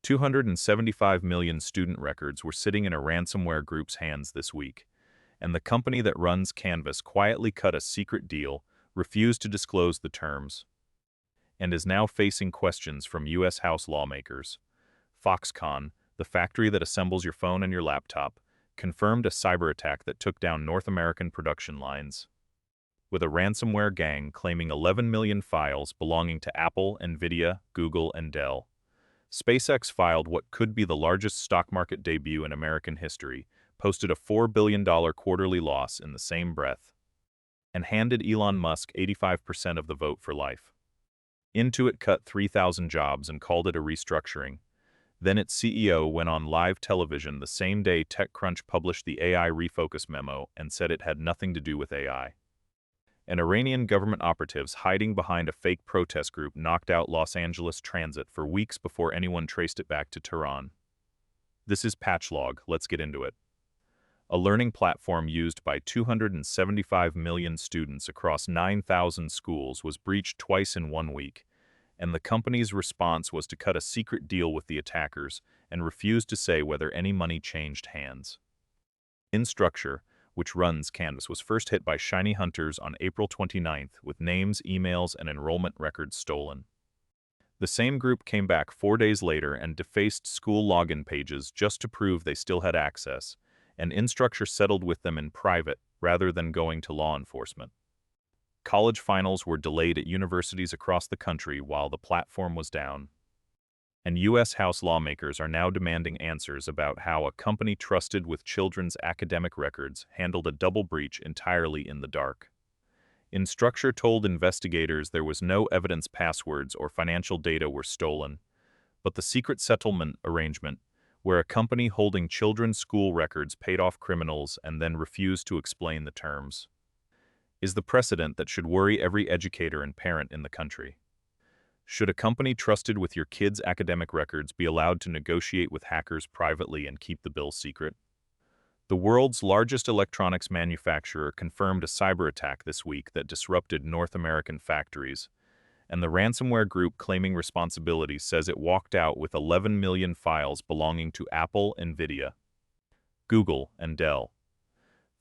275 million student records were sitting in a ransomware group's hands this week, and the company that runs Canvas quietly cut a secret deal, refused to disclose the terms, and is now facing questions from U.S. House lawmakers. Foxconn, the factory that assembles your phone and your laptop, confirmed a cyber attack that took down North American production lines, with a ransomware gang claiming 11 million files belonging to Apple, Nvidia, Google, and Dell. SpaceX filed what could be the largest stock market debut in American history, posted a $4 billion quarterly loss in the same breath, and handed Elon Musk 85% of the vote for life. Intuit cut 3,000 jobs and called it a restructuring. Then its CEO went on live television the same day TechCrunch published the AI refocus memo and said it had nothing to do with AI. And Iranian government operatives hiding behind a fake protest group knocked out Los Angeles Transit for weeks before anyone traced it back to Tehran. This is PatchLog, let's get into it. A learning platform used by 275 million students across 9,000 schools was breached twice in 1 week, and the company's response was to cut a secret deal with the attackers and refuse to say whether any money changed hands. Instructure, which runs Canvas, was first hit by shiny hunters on April 29th with names, emails, and enrollment records stolen. The same group came back 4 days later and defaced school login pages just to prove they still had access, and Instructure settled with them in private rather than going to law enforcement. College finals were delayed at universities across the country while the platform was down. And U.S. House lawmakers are now demanding answers about how a company trusted with children's academic records handled a double breach entirely in the dark. Instructure told investigators there was no evidence passwords or financial data were stolen, but the secret settlement arrangement, where a company holding children's school records paid off criminals and then refused to explain the terms, is the precedent that should worry every educator and parent in the country. Should a company trusted with your kids' academic records be allowed to negotiate with hackers privately and keep the bill secret? The world's largest electronics manufacturer confirmed a cyber attack this week that disrupted North American factories, and the ransomware group claiming responsibility says it walked out with 11 million files belonging to Apple, Nvidia, Google, and Dell.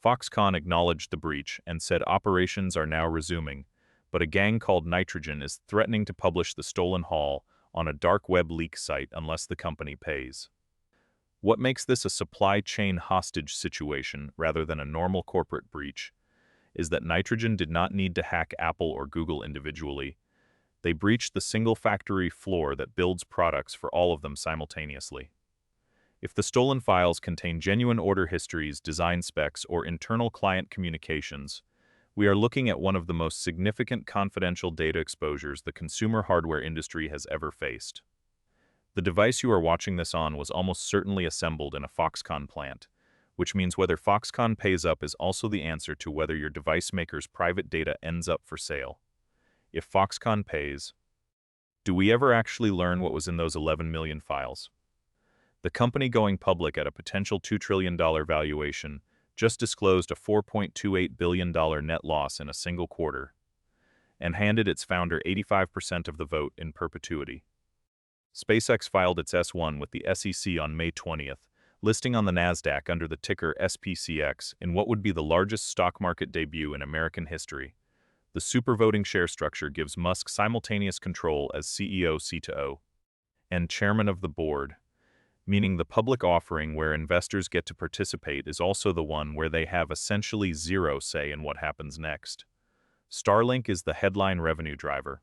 Foxconn acknowledged the breach and said operations are now resuming, but a gang called Nitrogen is threatening to publish the stolen haul on a dark web leak site unless the company pays. What makes this a supply chain hostage situation rather than a normal corporate breach is that Nitrogen did not need to hack Apple or Google individually. They breached the single factory floor that builds products for all of them simultaneously. If the stolen files contain genuine order histories, design specs, or internal client communications, we are looking at one of the most significant confidential data exposures the consumer hardware industry has ever faced. The device you are watching this on was almost certainly assembled in a Foxconn plant, which means whether Foxconn pays up is also the answer to whether your device maker's private data ends up for sale. If Foxconn pays, do we ever actually learn what was in those 11 million files? The company going public at a potential $2 trillion valuation just disclosed a $4.28 billion net loss in a single quarter, and handed its founder 85% of the vote in perpetuity. SpaceX filed its S-1 with the SEC on May 20th, listing on the NASDAQ under the ticker SPCX in what would be the largest stock market debut in American history. The supervoting share structure gives Musk simultaneous control as CEO C2O and chairman of the board, meaning the public offering where investors get to participate is also the one where they have essentially zero say in what happens next. Starlink is the headline revenue driver,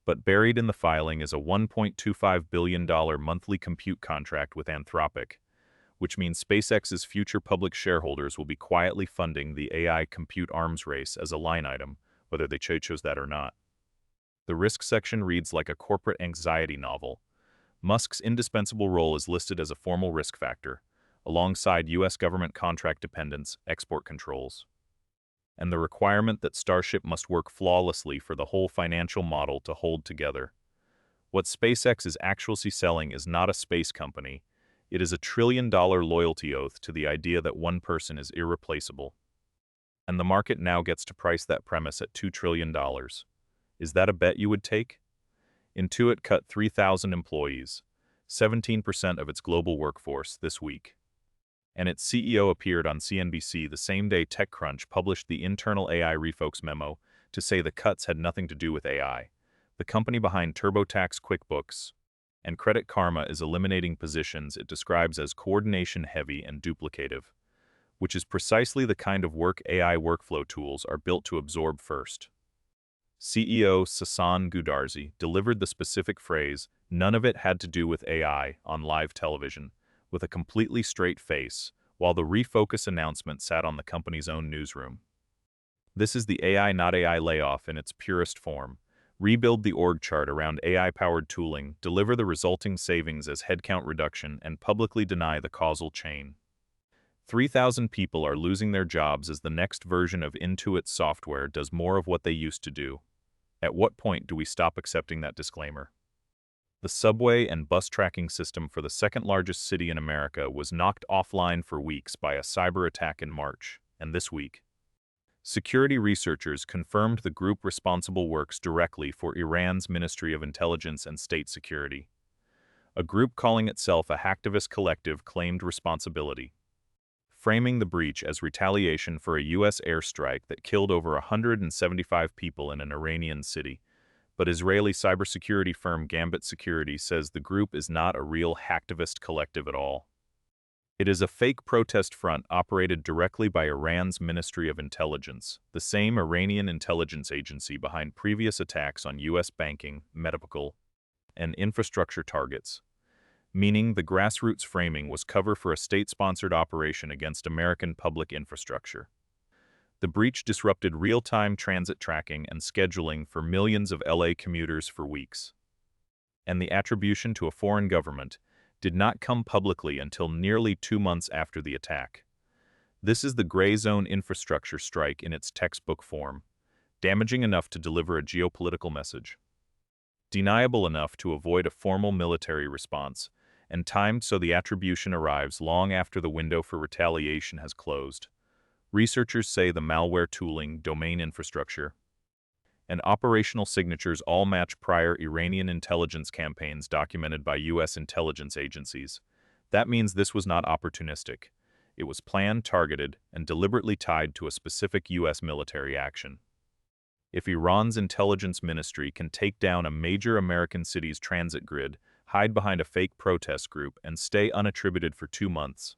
but buried in the filing is a $1.25 billion monthly compute contract with Anthropic, which means SpaceX's future public shareholders will be quietly funding the AI compute arms race as a line item, whether they chose that or not. The risk section reads like a corporate anxiety novel. Musk's indispensable role is listed as a formal risk factor, alongside U.S. government contract dependence, export controls, and the requirement that Starship must work flawlessly for the whole financial model to hold together. What SpaceX is actually selling is not a space company, it is a $1 trillion loyalty oath to the idea that one person is irreplaceable. And the market now gets to price that premise at $2 trillion. Is that a bet you would take? Intuit cut 3,000 employees. 17% of its global workforce, this week. And its CEO appeared on CNBC the same day TechCrunch published the internal AI refocus memo to say the cuts had nothing to do with AI. The company behind TurboTax QuickBooks and Credit Karma is eliminating positions it describes as coordination-heavy and duplicative, which is precisely the kind of work AI workflow tools are built to absorb first. CEO Sasan Goodarzi delivered the specific phrase, "None of it had to do with AI," on live television, with a completely straight face, while the refocus announcement sat on the company's own newsroom. This is the AI not AI layoff in its purest form. Rebuild the org chart around AI-powered tooling, deliver the resulting savings as headcount reduction, and publicly deny the causal chain. 3,000 people are losing their jobs as the next version of Intuit software does more of what they used to do. At what point do we stop accepting that disclaimer? The subway and bus tracking system for the second-largest city in America was knocked offline for weeks by a cyber attack in March, and this week, security researchers confirmed the group responsible works directly for Iran's Ministry of Intelligence and State Security. A group calling itself a hacktivist collective claimed responsibility, framing the breach as retaliation for a U.S. airstrike that killed over 175 people in an Iranian city. But Israeli cybersecurity firm Gambit Security says the group is not a real hacktivist collective at all. It is a fake protest front operated directly by Iran's Ministry of Intelligence, the same Iranian intelligence agency behind previous attacks on U.S. banking, medical, and infrastructure targets, meaning the grassroots framing was cover for a state-sponsored operation against American public infrastructure. The breach disrupted real-time transit tracking and scheduling for millions of LA commuters for weeks. And the attribution to a foreign government did not come publicly until nearly 2 months after the attack. This is the gray zone infrastructure strike in its textbook form, damaging enough to deliver a geopolitical message, deniable enough to avoid a formal military response, and timed so the attribution arrives long after the window for retaliation has closed. Researchers say the malware tooling, domain infrastructure, and operational signatures all match prior Iranian intelligence campaigns documented by U.S. intelligence agencies. That means this was not opportunistic. It was planned, targeted, and deliberately tied to a specific U.S. military action. If Iran's intelligence ministry can take down a major American city's transit grid, hide behind a fake protest group, and stay unattributed for 2 months,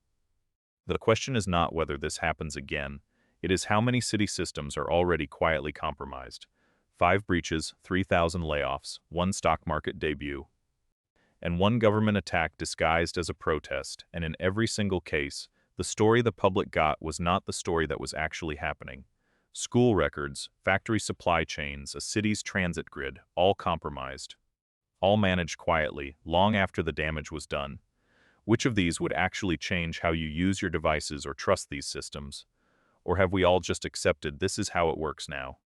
the question is not whether this happens again. It is how many city systems are already quietly compromised. 5 breaches, 3,000 layoffs, 1 stock market debut, and 1 government attack disguised as a protest, and in every single case, the story the public got was not the story that was actually happening. School records, factory supply chains, a city's transit grid, all compromised. All managed quietly, long after the damage was done. Which of these would actually change how you use your devices or trust these systems? Or have we all just accepted this is how it works now?